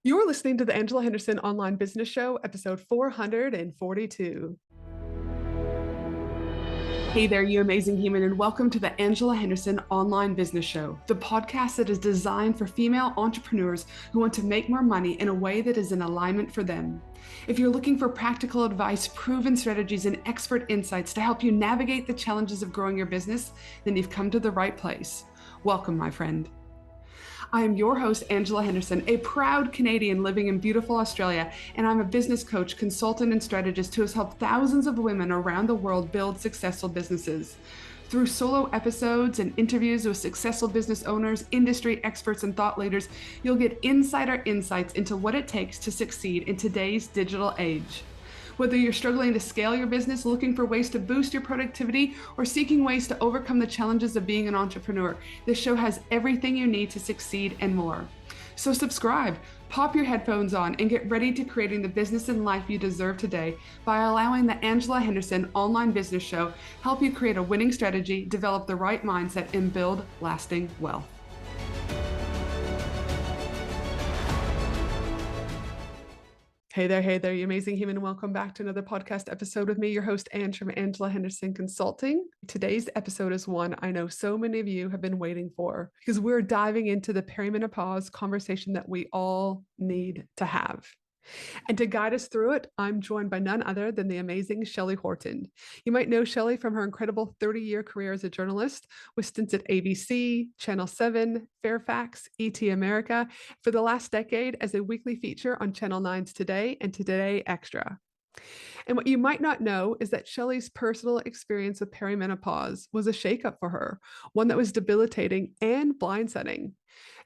You're listening to the Angela Henderson Online Business Show, episode 442. Hey there, you amazing human, and welcome to the Angela Henderson Online Business Show, the podcast that is designed for female entrepreneurs who want to make more money in a way that is in alignment for them. If you're looking for practical advice, proven strategies, and expert insights to help you navigate the challenges of growing your business, then you've come to the right place. Welcome, my friend. I am your host, Angela Henderson, a proud Canadian living in beautiful Australia, and I'm a business coach, consultant, and strategist who has helped thousands of women around the world build successful businesses. Through solo episodes and interviews with successful business owners, industry experts, and thought leaders, you'll get insider insights into what it takes to succeed in today's digital age. Whether you're struggling to scale your business, looking for ways to boost your productivity, or seeking ways to overcome the challenges of being an entrepreneur, this show has everything you need to succeed and more. So subscribe, pop your headphones on, and get ready to creating the business and life you deserve today by allowing the Angela Henderson Online Business Show help you create a winning strategy, develop the right mindset, and build lasting wealth. Hey there, you amazing human. Welcome back to another podcast episode with me, your host, Ange from Angela Henderson Consulting. Today's episode is one I know so many of you have been waiting for because we're diving into the perimenopause conversation that we all need to have. And to guide us through it, I'm joined by none other than the amazing Shelly Horton. You might know Shelly from her incredible 30-year career as a journalist with stints at ABC, Channel 7, Fairfax, ET America, for the last decade as a weekly feature on Channel 9's Today and Today Extra. And what you might not know is that Shelly's personal experience with perimenopause was a shakeup for her, one that was debilitating and blindsiding.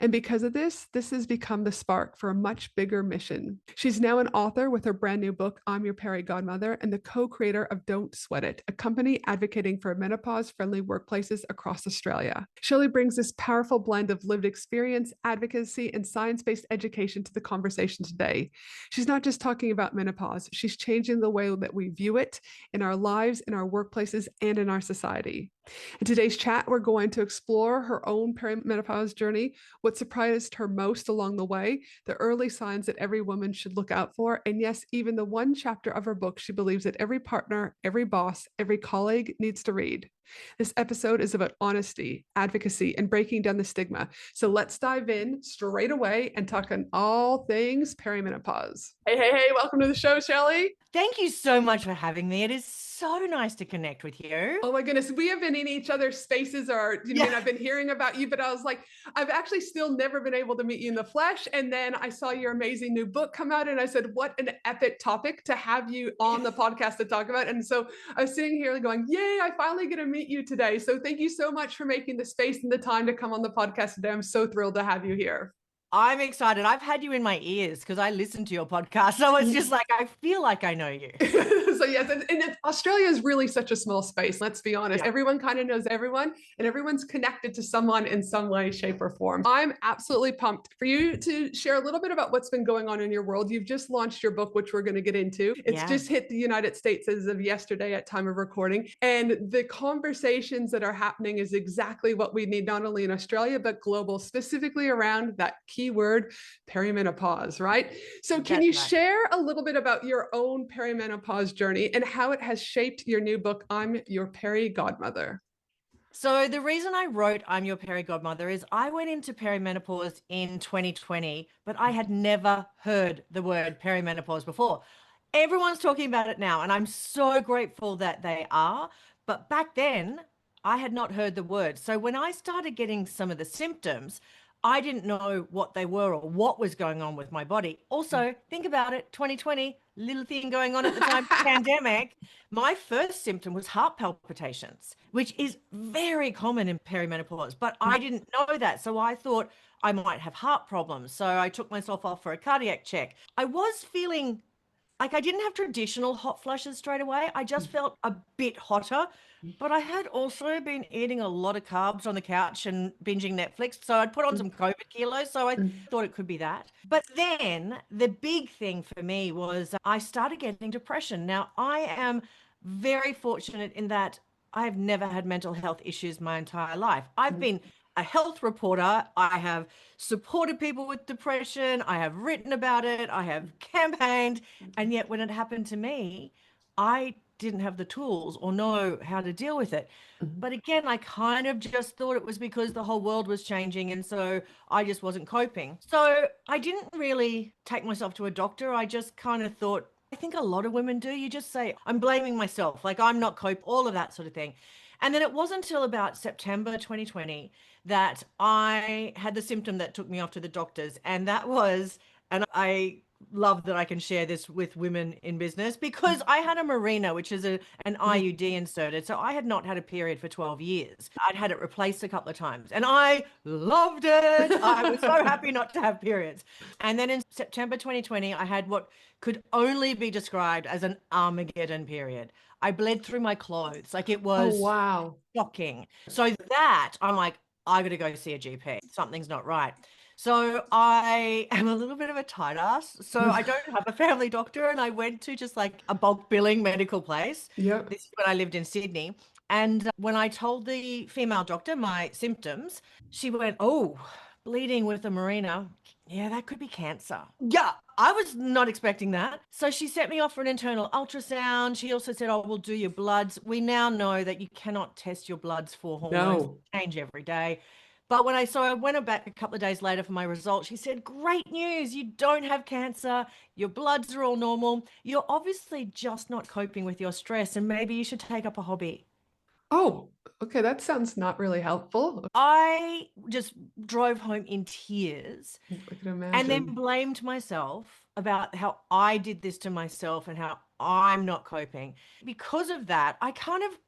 And because of this has become the spark for a much bigger mission. She's now an author with her brand new book, I'm Your Peri Godmother, and the co-creator of Don't Sweat It, a company advocating for menopause-friendly workplaces across Australia. Shelly brings this powerful blend of lived experience, advocacy, and science-based education to the conversation today. She's not just talking about menopause, she's changing the way that we view it in our lives, in our workplaces, and in our society. In today's chat, we're going to explore her own perimenopause journey, what surprised her most along the way, the early signs that every woman should look out for, and yes, even the one chapter of her book she believes that every partner, every boss, every colleague needs to read. This episode is about honesty, advocacy, and breaking down the stigma. So let's dive in straight away and talk on all things perimenopause. Hey, welcome to the show, Shelly. Thank you so much for having me. It is so nice to connect with you. Oh my goodness, we have been in each other's spaces, or I've been hearing about you, but I was like, I've actually still never been able to meet you in the flesh. And then I saw your amazing new book come out, and I said, what an epic topic to have you on the podcast to talk about. And so I was sitting here going, yay, I finally get to meet you today. So thank you so much for making the space and the time to come on the podcast today. I'm so thrilled to have you here. I'm excited. I've had you in my ears because I listen to your podcast. So it's just like, I feel like I know you. So yes, and Australia is really such a small space. Let's be honest. Yeah. Everyone kind of knows everyone, and everyone's connected to someone in some way, shape, or form. I'm absolutely pumped for you to share a little bit about what's been going on in your world. You've just launched your book, which we're going to get into. It's just hit the United States as of yesterday at time of recording. And the conversations that are happening is exactly what we need, not only in Australia, but global, specifically around that keyword perimenopause, right? So can you share a little bit about your own perimenopause journey and how it has shaped your new book, I'm Your Peri Godmother? So the reason I wrote I'm Your Peri Godmother is I went into perimenopause in 2020, but I had never heard the word perimenopause before. Everyone's talking about it now, and I'm so grateful that they are. But back then, I had not heard the word. So when I started getting some of the symptoms, I didn't know what they were or what was going on with my body. Also, think about it, 2020, little thing going on at the time, pandemic. My first symptom was heart palpitations, which is very common in perimenopause, but I didn't know that. So I thought I might have heart problems. So I took myself off for a cardiac check. I was feeling like I didn't have traditional hot flushes straight away. I just felt a bit hotter, but I had also been eating a lot of carbs on the couch and binging Netflix. So I'd put on some COVID kilos. So I thought it could be that. But then the big thing for me was I started getting depression. Now, I am very fortunate in that I've never had mental health issues my entire life. I've been a health reporter. I have supported people with depression. I have written about it. I have campaigned. And yet when it happened to me, I didn't have the tools or know how to deal with it. Mhm. But again, I kind of just thought it was because the whole world was changing. And so I just wasn't coping. So I didn't really take myself to a doctor. I just kind of thought, I think a lot of women do. You just say, I'm blaming myself, like I'm not coping, all of that sort of thing. And then it wasn't until about September 2020 that I had the symptom that took me off to the doctors. And that was, and I love that I can share this with women in business because I had a Marina, which is an IUD inserted. So I had not had a period for 12 years. I'd had it replaced a couple of times and I loved it. I was so happy not to have periods. And then in September 2020, I had what could only be described as an Armageddon period. I bled through my clothes. Like it Oh, was wow. shocking. So that I'm like, I got to go see a GP. Something's not right. So I am a little bit of a tight ass. So I don't have a family doctor, and I went to just like a bulk billing medical place. Yep. This is when I lived in Sydney. And when I told the female doctor my symptoms, she went, "Oh, bleeding with a Marina. Yeah, that could be cancer." Yeah, I was not expecting that. So she set me off for an internal ultrasound. She also said, "Oh, we'll do your bloods." We now know that you cannot test your bloods for hormones. No. They change every day. But I went back a couple of days later for my results. She said, "Great news. You don't have cancer. Your bloods are all normal. You're obviously just not coping with your stress, and maybe you should take up a hobby." Oh, okay. That sounds not really helpful. I just drove home in tears I can and then imagine. blamed myself about how I did this to myself and how I'm not coping. Because of that, I kind of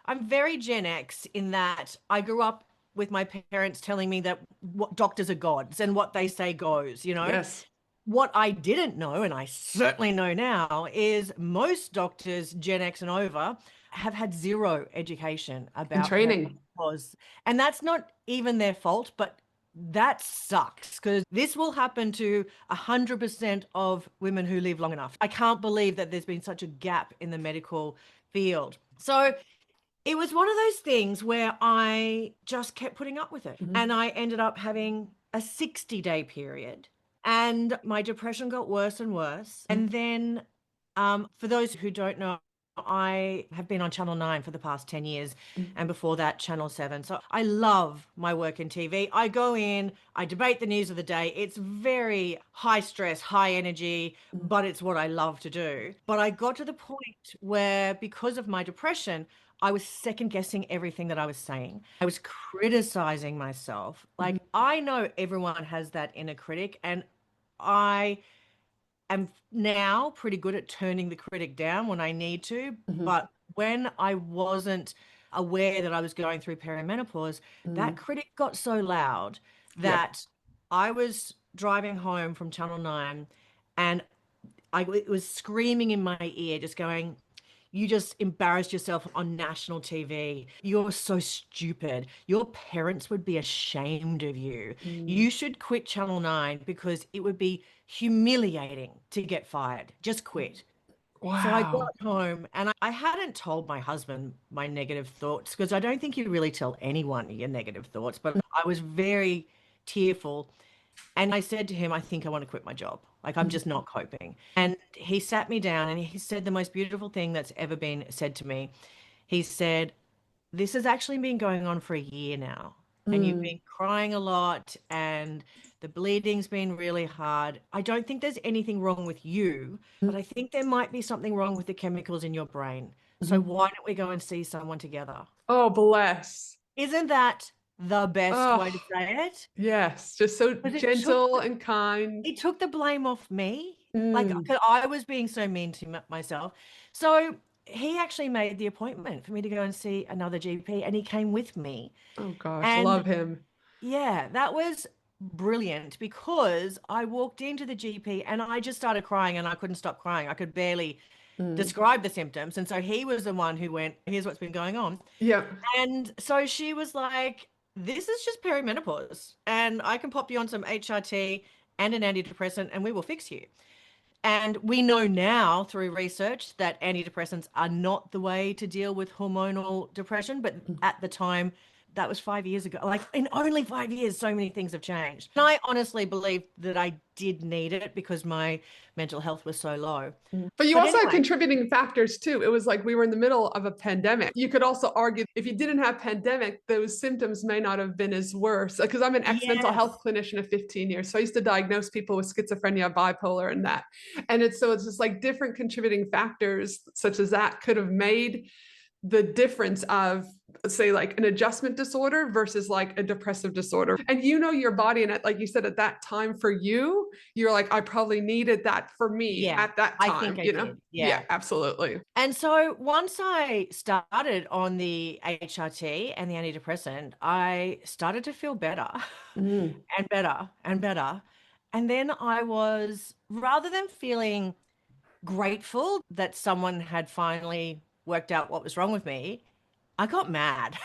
I'm very Gen X in that I grew up with my parents telling me that what doctors are gods and what they say goes, you know? Yes. What I didn't know, and I certainly know now, is most doctors, Gen X and over, have had zero education In about training. perimenopause. And that's not even their fault, but that sucks because this will happen to 100% of women who live long enough. I can't believe that there's been such a gap in the medical field. So it was one of those things where I just kept putting up with it. Mhm. And I ended up having a 60-day period. And my depression got worse and worse. And then, for those who don't know, I have been on Channel 9 for the past 10 years, Mhm. and before that, Channel 7. So I love my work in TV. I go in, I debate the news of the day. It's very high stress, high energy, but it's what I love to do. But I got to the point where, because of my depression, I was second guessing everything that I was saying. I was criticizing myself. Mhm. Like, I know everyone has that inner critic, and I am now pretty good at turning the critic down when I need to. Mhm. But when I wasn't aware that I was going through perimenopause, that Mhm. critic got so loud Yep. that I was driving home from Channel 9 and it was screaming in my ear, just going, "You just embarrassed yourself on national TV. You're so stupid. Your parents would be ashamed of you. Mm. You should quit Channel 9 because it would be humiliating to get fired. Just quit." So I got Wow. home and I hadn't told my husband my negative thoughts because I don't think you really tell anyone your negative thoughts, but I was very tearful. And I said to him, "I think I want to quit my job. Like, I'm just not coping." And he sat me down and he said the most beautiful thing that's ever been said to me. He said, "This has actually been going on for a year now, and you've Mm. been crying a lot, and the bleeding's been really hard. I don't think there's anything wrong with you, but I think there might be something wrong with the chemicals in your brain. So Mhm. why don't we go and see someone together?" Oh, bless. Isn't that the best way to Oh, say it? yes. Just so But gentle and kind. it took the blame off me. Like, Mm. 'cause I was being so mean to myself. So he actually made the appointment for me to go and see another GP, and he came with me. Oh, gosh. And Love him. yeah, that was brilliant because I walked into the GP and I just started crying and I couldn't stop crying. I could barely Mm. describe the symptoms. And so he was the one who went, "Here's what's been going on." Yep. And so she was like, "This is just perimenopause, and I can pop you on some HRT and an antidepressant, and we will fix you." And we know now through research that antidepressants are not the way to deal with hormonal depression, but Mm. at the time, that was 5 years ago. Like in only 5 years, so many things have changed. And I honestly believe that I did need it because my mental health was so low. But you But also had anyway, contributing factors too. It was like we were in the middle of a pandemic. You could also argue if you didn't have pandemic, those symptoms may not have been as worse. Because I'm an ex-mental health yes. clinician of 15 years. So I used to diagnose people with schizophrenia, bipolar, and that. And it's just like different contributing factors such as that could have made the difference of say like an adjustment disorder versus like a depressive disorder. And you know your body, and like you said, at that time for you, you're like, I probably needed that for me Yeah, at that I time, think I you know? did. Yeah, Yeah. absolutely. And so once I started on the HRT and the antidepressant, I started to feel better Mm. and better and better. And then I was, rather than feeling grateful that someone had finally worked out what was wrong with me, I got mad.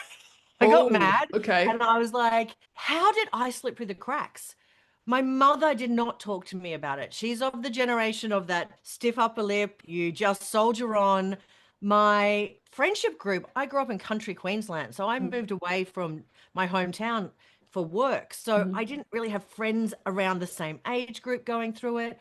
I got Oh, mad okay. and I was like, how did I slip through the cracks? My mother did not talk to me about it. She's of the generation of that stiff upper lip, you just soldier on. My friendship group, I grew up in country Queensland, so I moved away from my hometown for work. So I Mm-hmm. didn't really have friends around the same age group going through it.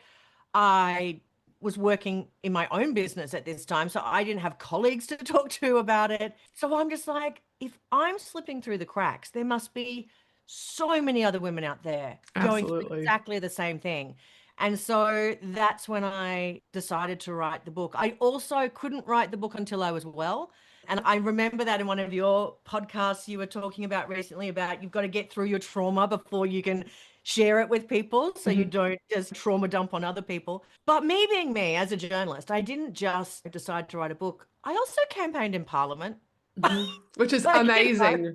I was working in my own business at this time, so I didn't have colleagues to talk to about it. So I'm just like, if I'm slipping through the cracks, there must be so many other women out there going through Absolutely. exactly the same thing. And so that's when I decided to write the book. I also couldn't write the book until I was well. And I remember that in one of your podcasts you were talking about recently about you've got to get through your trauma before you can share it with people so you Mm-hmm. don't just trauma dump on other people. But me being me as a journalist, I didn't just decide to write a book. I also campaigned in Parliament. Mm-hmm. Which is Like, amazing.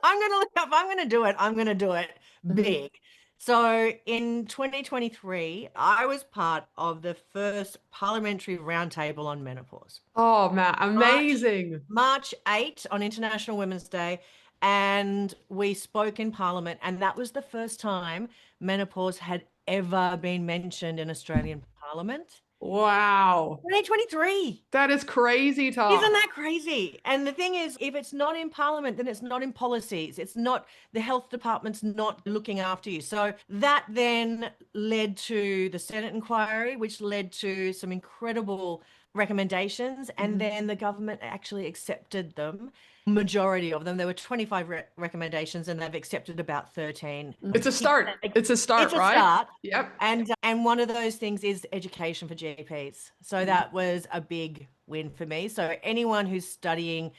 I'm gonna look up, I'm gonna do it, I'm gonna do it Mm-hmm. big. So in 2023, I was part of the first parliamentary roundtable on menopause. Oh, Matt, March amazing. March 8 on International Women's Day, and we spoke in Parliament, and that was the first time menopause had ever been mentioned in Australian Parliament. Wow. 2023. That is crazy Isn't talk. that crazy? And the thing is, if it's not in Parliament, then it's not in policies. It's not, the health department's not looking after you. So that then led to the Senate inquiry, which led to some incredible recommendations. And Mhm. then the government actually accepted them. Majority of them. There were 25 recommendations, and they've accepted about 13. It's a start. It's a It's start, a right? start. Yep. And one of those things is education for GPs. So that was a big win for me. So anyone who's studying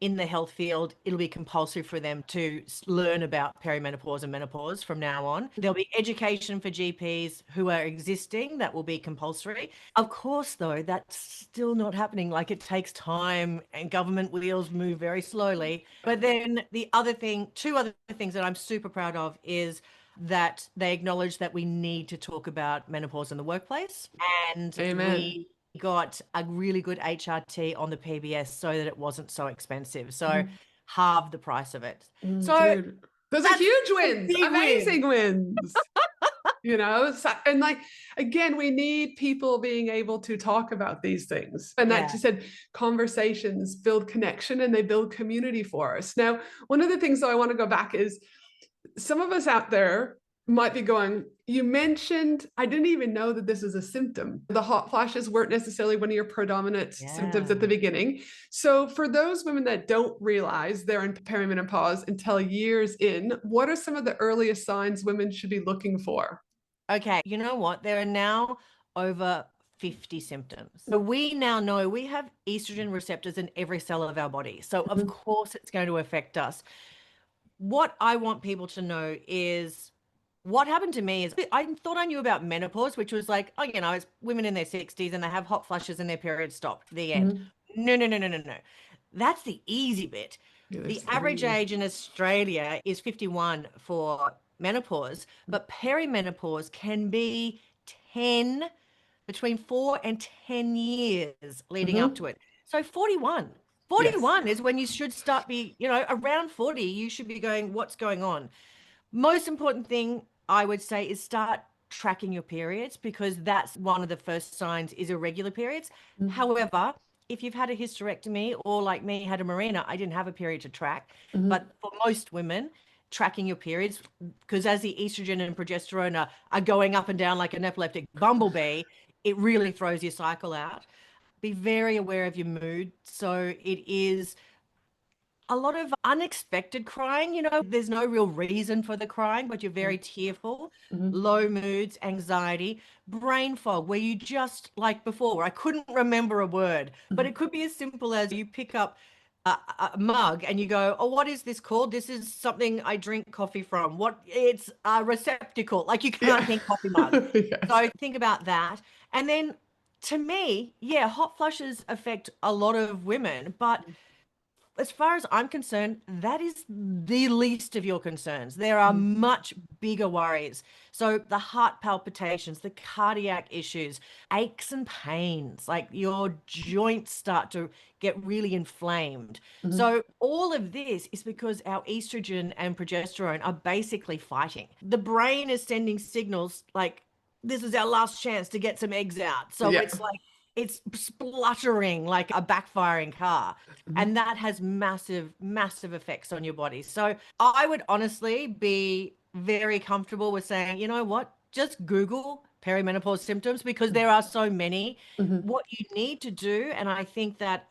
in the health field, it'll be compulsory for them to learn about perimenopause and menopause from now on. There'll be education for GPs who are existing that will be compulsory. Of course, though, that's still not happening. Like it takes time and government wheels move very slowly. But then the other thing, two other things that I'm super proud of is that they acknowledge that we need to talk about menopause in the workplace. And Amen. we got a really good HRT on the PBS so that it wasn't so expensive. So Mhm. halved the price of it. So Dude, those are that's huge some wins, big wins. amazing wins. And like again, we need people being able to talk about these things. And that Yeah. you said conversations build connection and they build community for us. Now, one of the things that I want to go back is some of us out there might be going, you mentioned, I didn't even know that this is a symptom. The hot flashes weren't necessarily one of your predominant symptoms Yeah. at the beginning. So, for those women that don't realize they're in perimenopause until years in, what are some of the earliest signs women should be looking for? Okay. You know what? There are now over 50 symptoms. So we now know we have estrogen receptors in every cell of our body. So of Mhm. course it's going to affect us. What I want people to know is what happened to me is I thought I knew about menopause, which was like, oh, it's women in their 60s and they have hot flushes and their period stopped. The end. Mhm. No, no, no, no, no, no. That's the easy bit. Yeah, The there's average three. age in Australia is 51 for menopause, but perimenopause can be 10, between 4 and 10 years leading up Mhm. to it. So 41. Yes. 41 is when you should start around 40, you should be going, what's going on? Most important thing I would say is start tracking your periods because that's one of the first signs is irregular periods. Mhm. However, if you've had a hysterectomy or like me had a Mirena, I didn't have a period to track. Mm-hmm. But for most women, tracking your periods, because as the estrogen and progesterone are going up and down like an epileptic bumblebee, it really throws your cycle out. Be very aware of your mood. So it is a lot of unexpected crying. There's no real reason for the crying, but you're very tearful, Mm-hmm. low moods, anxiety, brain fog, where you just, like before, where I couldn't remember a word, but it could be as simple as you pick up a mug and you go, oh, what is this called? This is something I drink coffee from. What? It's a receptacle. Like you can't Yeah. think coffee mug. Yes. So think about that. And then to me, yeah, hot flushes affect a lot of women, but as far as I'm concerned, that is the least of your concerns. There are much bigger worries. So the heart palpitations, the cardiac issues, aches and pains, like your joints start to get really inflamed. Mm-hmm. So all of this is because our estrogen and progesterone are basically fighting. The brain is sending signals like this is our last chance to get some eggs out. So Yeah. it's like it's spluttering like a backfiring car. Mm-hmm. And that has massive, massive effects on your body. So I would honestly be very comfortable with saying, you know what, just Google perimenopause symptoms because there are so many. Mm-hmm. What you need to do, and I think that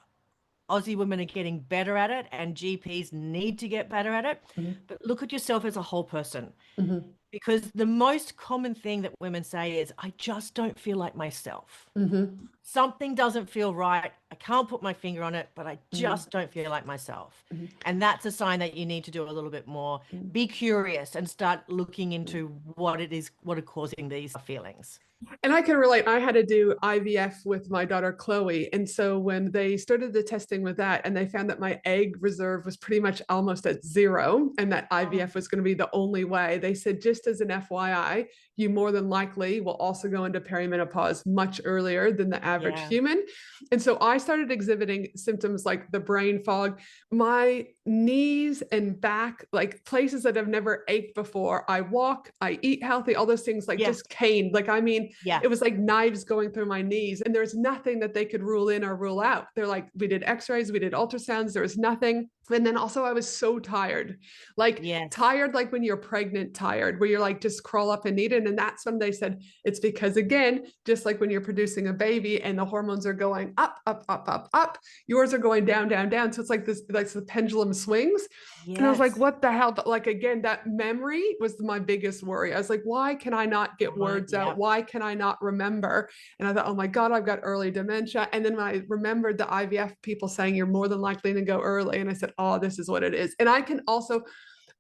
Aussie women are getting better at it and GPs need to get better at it, Mm-hmm. but look at yourself as a whole person. Mm-hmm. Because the most common thing that women say is, I just don't feel like myself. Mm-hmm. Something doesn't feel right. I can't put my finger on it, but I Mm-hmm. just don't feel like myself. Mm-hmm. And that's a sign that you need to do a little bit more. Be curious and start looking into what it is, what are causing these feelings. And I can relate. I had to do IVF with my daughter Chloe. And so when they started the testing with that and they found that my egg reserve was pretty much almost at zero and that Oh, IVF was going to be the only way, they said, just as an FYI, you more than likely will also go into perimenopause much earlier than the average yeah. human. And so I started exhibiting symptoms like the brain fog, my knees and back, like places that have never ached before. I walk, I eat healthy, all those things like Yeah. just caned. Like, I mean, Yeah. it was like knives going through my knees and there's nothing that they could rule in or rule out. They're like, we did x-rays, we did ultrasounds, there was nothing. And then also I was so tired, like Yes. tired, like when you're pregnant, tired, where you're like, just crawl up and eat it. And that's when they said, it's because again, just like when you're producing a baby and the hormones are going up, up, up, up, up, yours are going down, down, down. So it's like this, like the pendulum swings. And I was like, Yes. what the hell? But like, again, that memory was my biggest worry. I was like, why can I not get Right. words Yeah. out? Why can I not remember? And I thought, oh my God, I've got early dementia. And then when I remembered the IVF people saying you're more than likely to go early. And I said, oh, this is what it is. And I can also,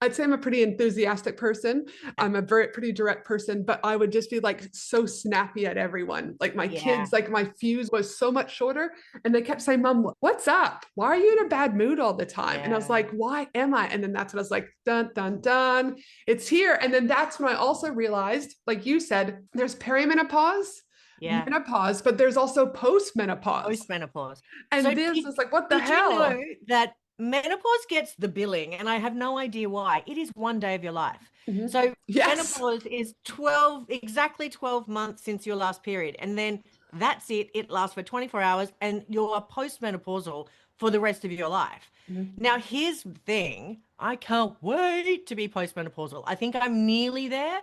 I'd say I'm a pretty enthusiastic person. I'm a very pretty direct person, but I would just be like so snappy at everyone. Like my Yeah. kids, like my fuse was so much shorter. And they kept saying, Mom, what's up? Why are you in a bad mood all the time? And I was Yeah. like, why am I? And then that's when I was like, dun, dun, dun, it's here. And then that's when I also realized, like you said, there's perimenopause, Yeah. menopause, but there's also postmenopause. Postmenopause. And So this did is like, what the did you know hell? that menopause gets the billing, and I have no idea why. It is one day of your life. Mhm. So Yes. menopause is 12, exactly 12 months since your last period. And then that's it. It lasts for 24 hours and you're postmenopausal for the rest of your life. Mhm. Now, here's the thing. I can't wait to be postmenopausal. I think I'm nearly there,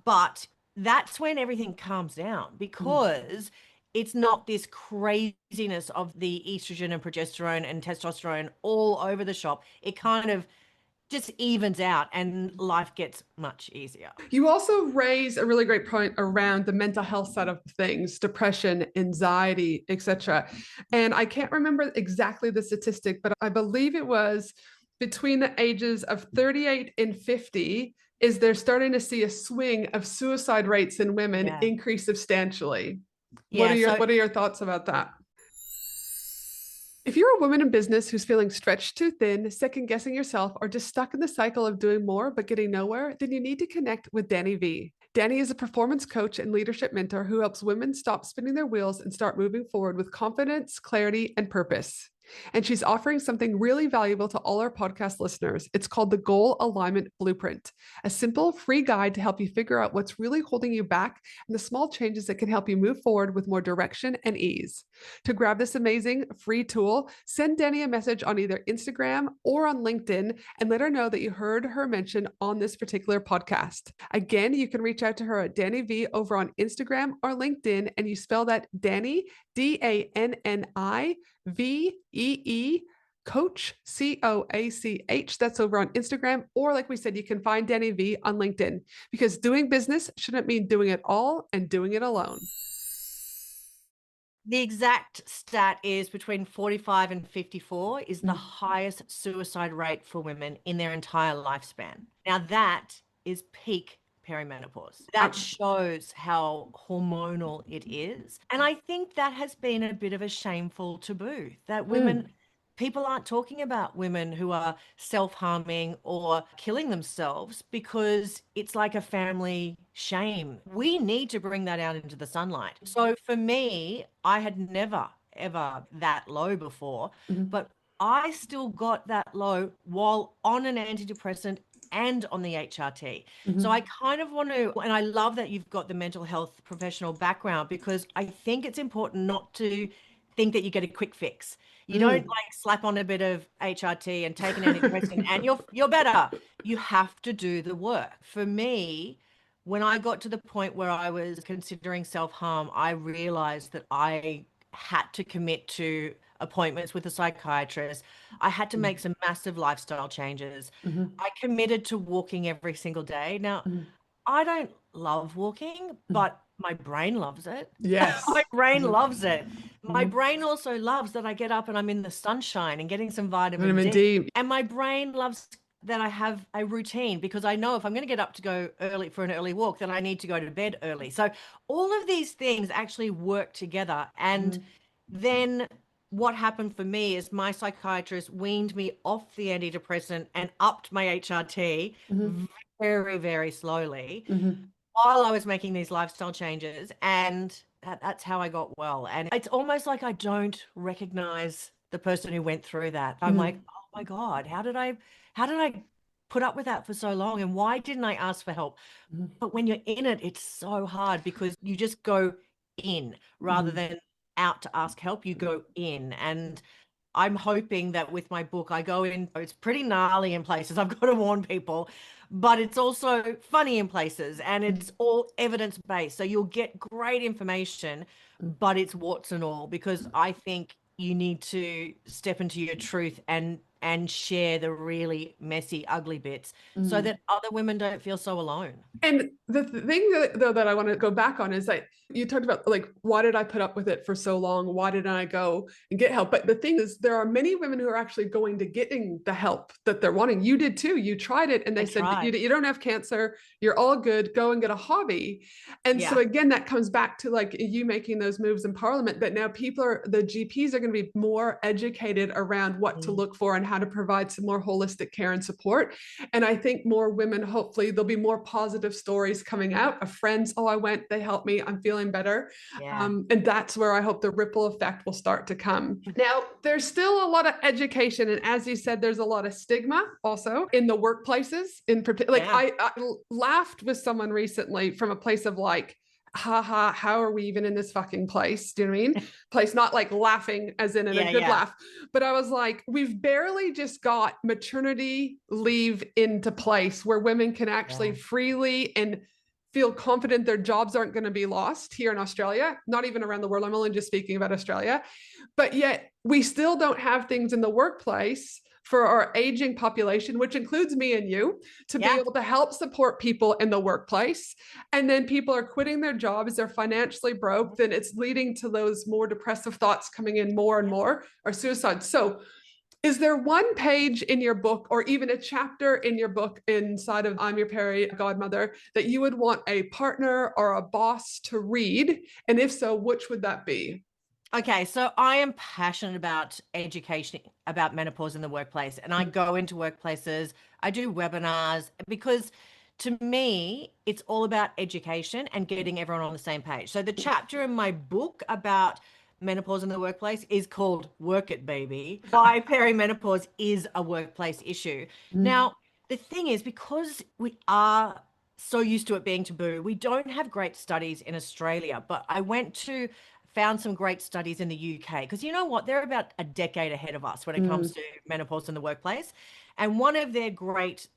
but that's when everything calms down Mhm. because it's not this craziness of the estrogen and progesterone and testosterone all over the shop. It kind of just evens out and life gets much easier. You also raise a really great point around the mental health side of things, depression, anxiety, etc. And I can't remember exactly the statistic, but I believe it was between the ages of 38 and 50 is they're starting to see a swing of suicide rates in women Yeah. increase substantially. What are Yeah. your So what are your thoughts about that? If you're a woman in business who's feeling stretched too thin, second guessing yourself, or just stuck in the cycle of doing more but getting nowhere, then you need to connect with Danny V. Danny is a performance coach and leadership mentor who helps women stop spinning their wheels and start moving forward with confidence, clarity, and purpose. And she's offering something really valuable to all our podcast listeners. It's called the Goal Alignment Blueprint, a simple free guide to help you figure out what's really holding you back and the small changes that can help you move forward with more direction and ease. To grab this amazing free tool, send Danny a message on either Instagram or on LinkedIn and let her know that you heard her mention on this particular podcast. Again, you can reach out to her at Danny V over on Instagram or LinkedIn, and you spell that Danny, DANNI VEE Coach, COACH. That's over on Instagram. Or, like we said, you can find Danny V on LinkedIn, because doing business shouldn't mean doing it all and doing it alone. The exact stat is between 45 and 54 is the highest suicide rate for women in their entire lifespan. Now, that is peak perimenopause. That shows how hormonal it is. And I think that has been a bit of a shameful taboo, that women, people aren't talking about women who are self-harming or killing themselves because it's like a family shame. We need to bring that out into the sunlight. So for me, I had never, ever that low before, but I still got that low while on an antidepressant and on the HRT. So I kind of want to, and I love that you've got the mental health professional background, because I think it's important not to think that you get a quick fix. You don't like slap on a bit of HRT and take an antidepressant and you're better. You have to do the work. For me, when I got to the point where I was considering self-harm, I realized that I had to commit to appointments with a psychiatrist. I had to make some massive lifestyle changes. I committed to walking every single day. Now, I don't love walking, but my brain loves it. Yes. My brain loves it. My brain also loves that I get up and I'm in the sunshine and getting some vitamin D. And my brain loves that I have a routine, because I know if I'm going to get up to go early for an early walk, then I need to go to bed early. So all of these things actually work together. And then what happened for me is my psychiatrist weaned me off the antidepressant and upped my HRT very, very slowly while I was making these lifestyle changes. And that's how I got well. And it's almost like I don't recognize the person who went through that. I'm like, oh my God, how did I put up with that for so long? And why didn't I ask for help? But when you're in it, it's so hard, because you just go in rather than out to ask help. You go in. And I'm hoping that with my book, I go in, it's pretty gnarly in places, I've got to warn people, but it's also funny in places, and it's all evidence-based. So you'll get great information, but it's warts and all, because I think you need to step into your truth and share the really messy, ugly bits so that other women don't feel so alone. And the thing that I want to go back on is that you talked about, like, why did I put up with it for so long? Why didn't I go and get help? But the thing is, there are many women who are actually going to getting the help that they're wanting. You did too. You tried it and they said, you don't have cancer. You're all good. Go and get a hobby. And so again, that comes back to like you making those moves in Parliament, that now the GPs are going to be more educated around what to look for and how to provide some more holistic care and support. And I think more women, hopefully there'll be more positive stories coming out of friends. Oh, I went, they helped me, I'm feeling better. And that's where I hope the ripple effect will start to come. Now, there's still a lot of education. And as you said, there's a lot of stigma also in the workplaces. I laughed with someone recently from a place of like, haha, how are we even in this fucking place? Do you know what I mean? Place, not like laughing as in a good laugh, but I was like, we've barely just got maternity leave into place where women can actually freely and feel confident their jobs aren't going to be lost here in Australia, not even around the world. I'm only just speaking about Australia, but yet we still don't have things in the workplace for our aging population, which includes me and you, to be able to help support people in the workplace. And then people are quitting their jobs, they're financially broke, then it's leading to those more depressive thoughts coming in more and more, or suicide. So is there one page in your book, or even a chapter in your book inside of I'm Your Peri Godmother, that you would want a partner or a boss to read? And if so, which would that be? Okay, so I am passionate about education about menopause in the workplace, and I go into workplaces, I do webinars, because to me, it's all about education and getting everyone on the same page. So the chapter in my book about menopause in the workplace is called Work It Baby. Why perimenopause is a workplace issue. Now, the thing is, because we are so used to it being taboo, we don't have great studies in Australia, but I found some great studies in the UK because you know what? They're about a decade ahead of us when it comes to menopause in the workplace. And one of their great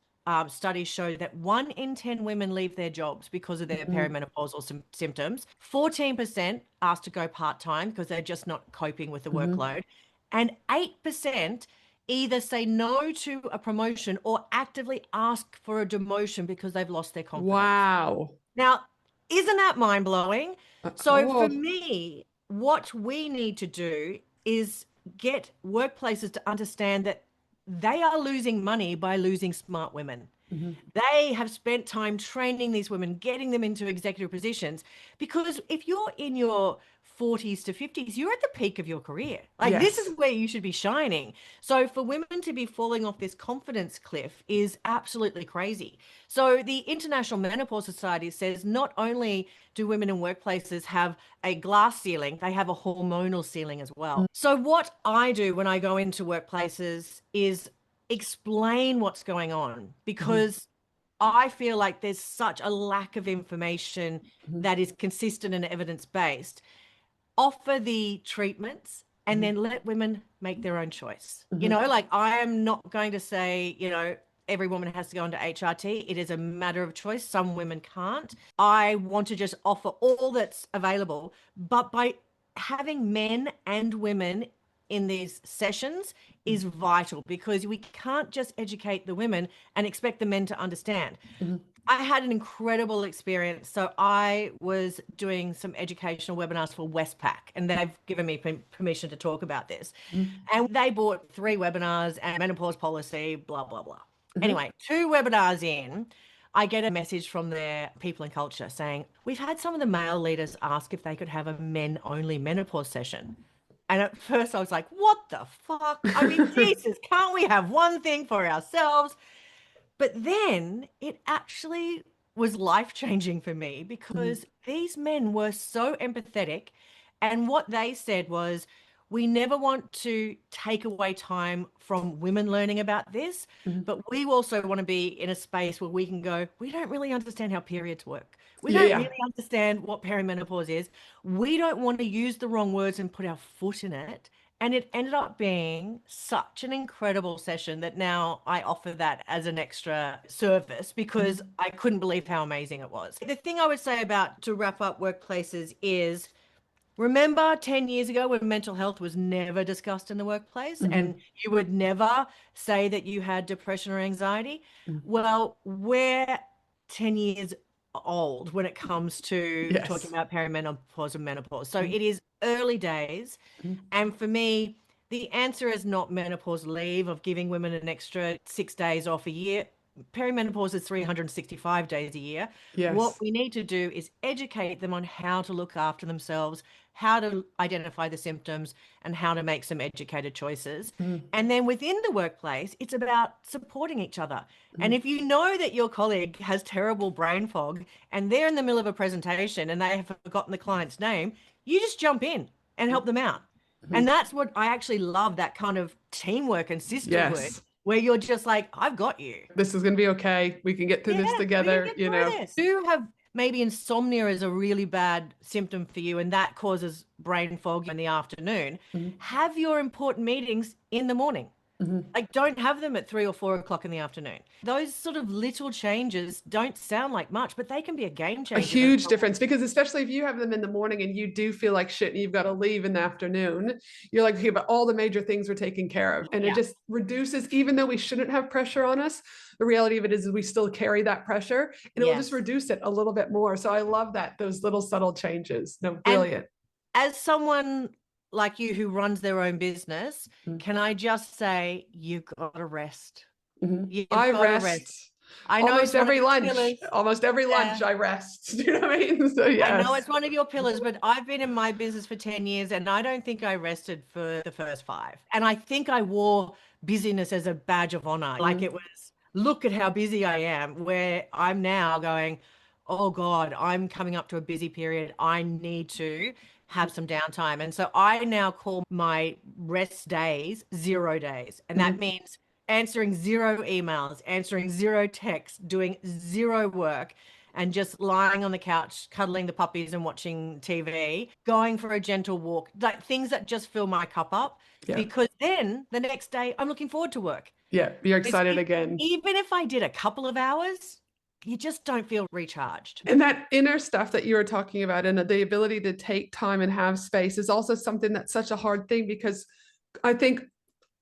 studies show that 1 in 10 women leave their jobs because of their perimenopausal symptoms. 14% asked to go part-time because they're just not coping with the workload. And 8% either say no to a promotion or actively ask for a demotion because they've lost their confidence. Wow. Now, isn't that mind-blowing? So for Oh. me, what we need to do is get workplaces to understand that they are losing money by losing smart women. They have spent time training these women, getting them into executive positions, because if you're in your 40s to 50s, you're at the peak of your career. Like this Yes. is where you should be shining. So for women to be falling off this confidence cliff is absolutely crazy. So the International Menopause Society says not only do women in workplaces have a glass ceiling, they have a hormonal ceiling as well. So what I do when I go into workplaces is explain what's going on because I feel like there's such a lack of information that is consistent and evidence-based. Offer the treatments and then let women make their own choice. You know, like I am not going to say, you know, every woman has to go into HRT. It is a matter of choice. Some women can't. I want to just offer all that's available, but by having men and women in these sessions is vital because we can't just educate the women and expect the men to understand. I had an incredible experience. So I was doing some educational webinars for Westpac, and they've given me permission to talk about this. And they bought 3 webinars and menopause policy, blah, blah, blah. Anyway, 2 webinars in, I get a message from their people and culture saying, we've had some of the male leaders ask if they could have a men-only menopause session. And at first I was like, what the fuck? I mean, Jesus, can't we have one thing for ourselves? But then it actually was life-changing for me because these men were so empathetic. And what they said was, we never want to take away time from women learning about this, but we also want to be in a space where we can go, we don't really understand how periods work. We Yeah, don't yeah. really understand what perimenopause is. We don't want to use the wrong words and put our foot in it. And it ended up being such an incredible session that now I offer that as an extra service because I couldn't believe how amazing it was. The thing I would say about to wrap up workplaces is remember 10 years ago when mental health was never discussed in the workplace and you would never say that you had depression or anxiety? Well, we're 10 years old when it comes to talking Yes. about perimenopause and menopause. So it is early days. And for me, the answer is not menopause leave of giving women an extra 6 days off a year. Perimenopause is 365 days a year. What Yes. we need to do is educate them on how to look after themselves, how to identify the symptoms, and how to make some educated choices. And then within the workplace, it's about supporting each other. And if you know that your colleague has terrible brain fog and they're in the middle of a presentation and they have forgotten the client's name, you just jump in and help them out. And that's what I actually love, that kind of teamwork and sisterhood Yes. where you're just like, I've got you. This is going to be okay. We can get through Yeah, this we can together, get you through know. this. You have maybe insomnia is a really bad symptom for you, and that causes brain fog in the afternoon. Have your important meetings in the morning. Like, don't have them at 3 or 4 o'clock in the afternoon. Those sort of little changes don't sound like much, but they can be a game A changer. huge difference, because especially if you have them in the morning and you do feel like shit and you've got to leave in the afternoon, you're like, okay, but all the major things were taken care of. And it Yeah. just reduces, even though we shouldn't have pressure on us, the reality of it is we still carry that pressure and it will just Yes. reduce it a little bit more. So I love that, those little subtle changes. No, And brilliant. as someone like you who runs their own business, can I just say, you've got to rest. You've I got to rest. rest I know it's almost one of every your lunch. pillars. Almost every Yeah. lunch I rest. Do you know what I mean? So I know yes. it's one of your pillars, but I've been in my business for 10 years and I don't think I rested for the first 5. And I think I wore busyness as a badge of honor. Like it was, look at how busy I am, where I'm now going, oh God, I'm coming up to a busy period. I need to have some downtime. And so I now call my rest days 0 days. And that Mhm. means answering zero emails, answering zero texts, doing zero work, and just lying on the couch, cuddling the puppies and watching TV, going for a gentle walk, like things that just fill my cup up. Yeah. Because then the next day I'm looking forward to work. Yeah. You're It's- excited e- again. Even if I did a couple of hours, you just don't feel recharged. And that inner stuff that you were talking about and the ability to take time and have space is also something that's such a hard thing because I think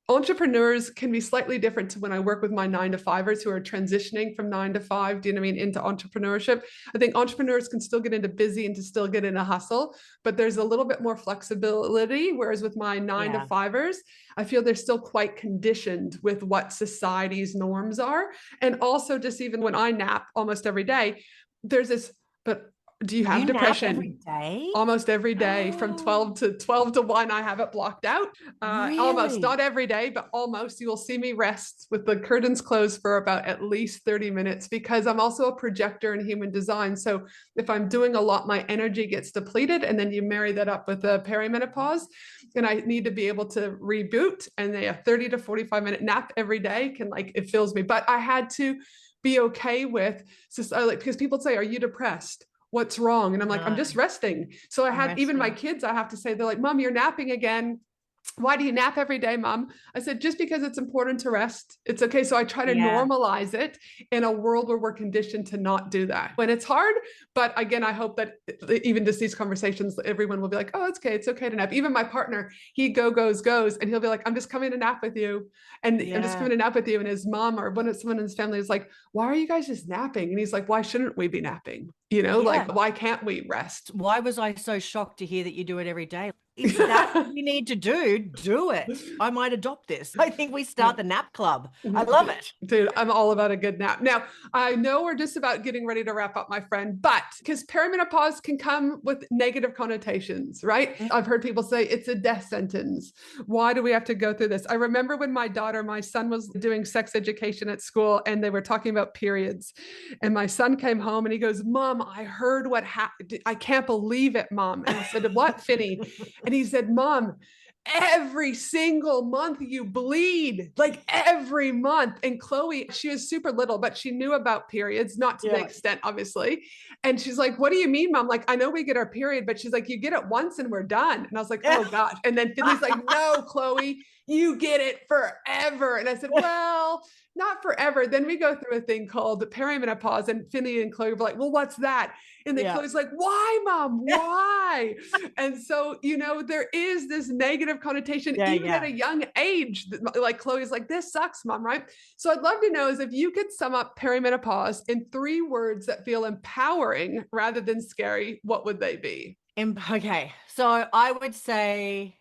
entrepreneurs can be slightly different to when I work with my 9 to 5ers who are transitioning from 9 to 5, do you know what I mean, into entrepreneurship. I think entrepreneurs can still get into busy and to still get in a hustle, but there's a little bit more flexibility. Whereas with my nine to Yeah. fivers, I feel they're still quite conditioned with what society's norms are. And also just even when I nap almost every day, there's this, but do you have You nap every depression? day? Almost every day from 12 to 1 I have it blocked out. Almost Really? not every day but almost. You will see me rest with the curtains closed for about at least 30 minutes because I'm also a projector in human design. So if I'm doing a lot, my energy gets depleted, and then you marry that up with the perimenopause and I need to be able to reboot, and a 30 to 45-minute nap every day can, like, it fills me. But I had to be okay with, so like, because people say, are you depressed? What's wrong? And I'm like, I'm No, just resting. So I I'm had even my resting. kids, I have to say, they're like, Mom, you're napping again. Why do you nap every day, Mom? I said, just because it's important to rest. It's okay. So I try to Yeah. normalize it in a world where we're conditioned to not do that. When it's hard, but again, I hope that even just these conversations, everyone will be like, oh, it's okay to nap. Even my partner, he goes, and he'll be like, I'm just coming to nap with you. And I'm just Yeah. coming to nap with you. And his mom or someone in his family is like, why are you guys just napping? And he's like, why shouldn't we be napping? You know, Yeah. like, why can't we rest? Why was I so shocked to hear that you do it every day? If that's what you need to do it. I might adopt this. I think we start the nap club. I love it. Dude, I'm all about a good nap. Now, I know we're just about getting ready to wrap up, my friend, but because perimenopause can come with negative connotations, right? I've heard people say it's a death sentence. Why do we have to go through this? I remember when my son was doing sex education at school and they were talking about periods. And my son came home and he goes, Mom, I heard what happened. I can't believe it, Mom. And I said, what, Finney? And he said, Mom, every single month you bleed, like every month. And Chloe, she was super little, but she knew about periods, not to the Yeah. extent, obviously. And she's like, what do you mean, Mom? Like, I know we get our period, but she's like, you get it once and we're done. And I was like, oh gosh. And then Finley's like, no, Chloe, you get it forever. And I said, well, not forever. Then we go through a thing called perimenopause, and Finley and Chloe were like, well, what's that? And then Yeah. Chloe's like, why, Mom? Why? And so, there is this negative connotation, Yeah. even at Yeah. a young age. Like Chloe's like, this sucks, Mom, right? So I'd love to know is if you could sum up perimenopause in 3 words that feel empowering rather than scary, what would they be? Okay. So I would say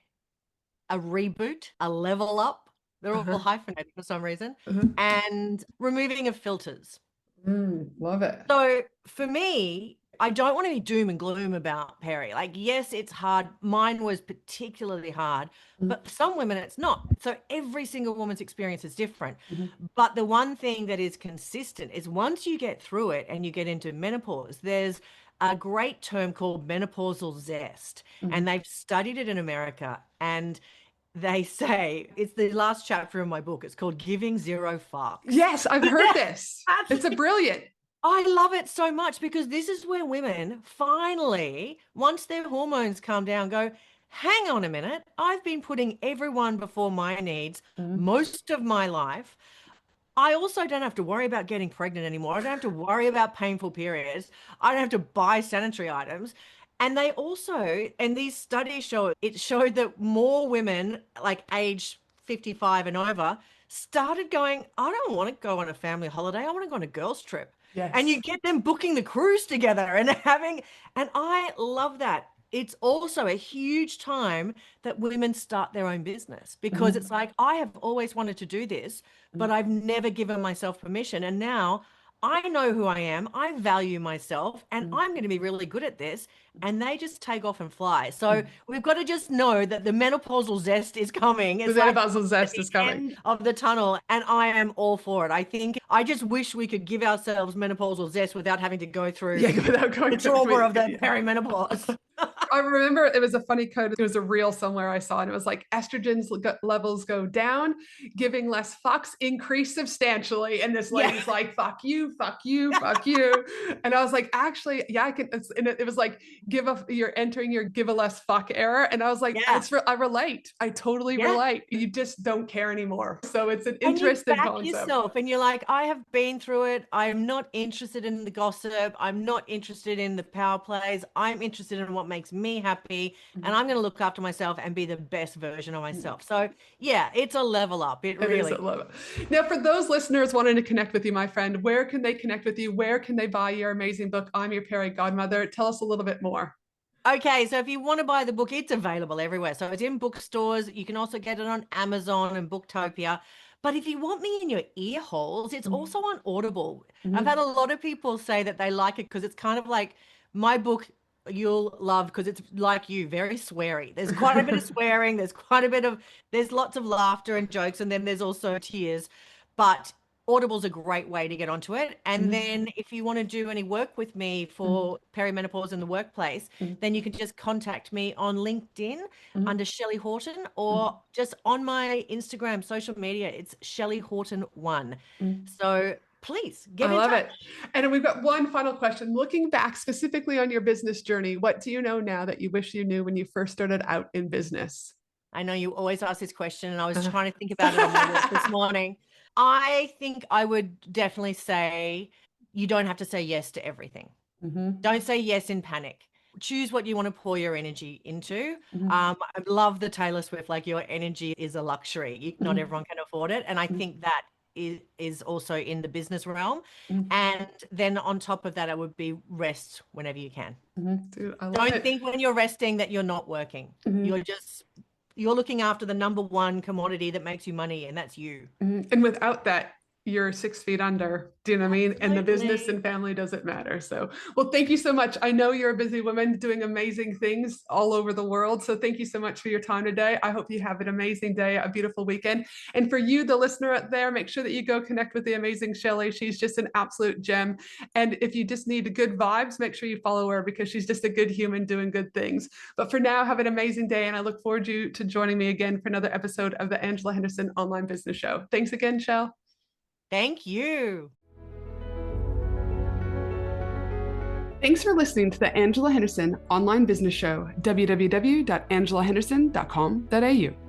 a reboot, a level up. They're all Uh-huh. hyphenated for some reason, Uh-huh. and removing of filters. Love it. So for me, I don't want to be doom and gloom about Perry. Like, yes, it's hard. Mine was particularly hard, but for some women, it's not. So every single woman's experience is different. Mhm. But the one thing that is consistent is once you get through it and you get into menopause, there's a great term called menopausal zest. Mhm. And they've studied it in America. And they say it's the last chapter in my book. It's called Giving Zero Fucks. Yes, I've heard this. It's a That's brilliant. I love it so much because this is where women finally, once their hormones calm down, go, hang on a minute. I've been putting everyone before my needs Mhm. most of my life. I also don't have to worry about getting pregnant anymore. I don't have to worry about painful periods. I don't have to buy sanitary items. And they also, and these studies show, it showed that more women, like age 55 and over, started going, I don't want to go on a family holiday. I want to go on a girls' trip. And you Yes. get them booking the cruise together and having, and I love that. It's also a huge time that women start their own business because it's Mhm. like, I have always wanted to do this, but I've never given myself permission. And now I know who I am. I value myself and I'm going to be really good at this. And they just take off and fly. So we've got to just know that the menopausal zest is coming. The It's like menopausal at zest the is coming. end of the tunnel. And I am all for it. I think I just wish we could give ourselves menopausal zest without having to go through Without going the trauma of the perimenopause. I remember it was a funny code. It was a reel somewhere I saw, and it was like estrogen's levels go down, giving less fucks increase substantially. And this lady's like, fuck you, fuck you, fuck you. And I was like, actually, yeah, I can. And it was like, you're entering your give a less fuck era. And I was like, I relate. I totally relate. You just don't care anymore. So it's an interesting back concept. yourself and you're like, I have been through it. I'm not interested in the gossip. I'm not interested in the power plays. I'm interested in what makes me happy. And I'm going to look after myself and be the best version of myself. So yeah, it's a level up. It really is a level. Now, for those listeners wanting to connect with you, my friend, where can they connect with you? Where can they buy your amazing book, I'm Your Peri Godmother? Tell us a little bit more. Okay, so if you want to buy the book, it's available everywhere. So it's in bookstores. You can also get it on Amazon and Booktopia. But if you want me in your ear holes, it's also on Audible. I've had a lot of people say that they like it because it's kind of like my book you'll love because it's like you, very sweary. There's quite a bit of swearing. There's lots of laughter and jokes, and then there's also tears. But Audible's a great way to get onto it. And then if you want to do any work with me for perimenopause in the workplace, then you can just contact me on LinkedIn under Shelly Horton or just on my Instagram social media. It's Shelly Horton 1. So please get in touch. I love it. And we've got one final question. Looking back specifically on your business journey, what do you know now that you wish you knew when you first started out in business? I know you always ask this question, and I was trying to think about it on my list this morning. I think I would definitely say you don't have to say yes to everything. Don't say yes in panic. Choose what you want to pour your energy into. I love the Taylor Swift, like your energy is a luxury. Not everyone can afford it. And I think that is also in the business realm. And then on top of that, it would be rest whenever you can. Dude, I love Don't think when you're resting that you're not working. You're looking after the number one commodity that makes you money, and that's you. And without that, you're 6 feet under. Do you know what I mean? Absolutely. And the business and family doesn't matter. So, well, thank you so much. I know you're a busy woman doing amazing things all over the world. So thank you so much for your time today. I hope you have an amazing day, a beautiful weekend. And for you, the listener out there, make sure that you go connect with the amazing Shelly. She's just an absolute gem. And if you just need good vibes, make sure you follow her because she's just a good human doing good things. But for now, have an amazing day. And I look forward to joining me again for another episode of the Angela Henderson Online Business Show. Thanks again, Shell. Thank you. Thanks for listening to the Angela Henderson Online Business Show, www.angelahenderson.com.au.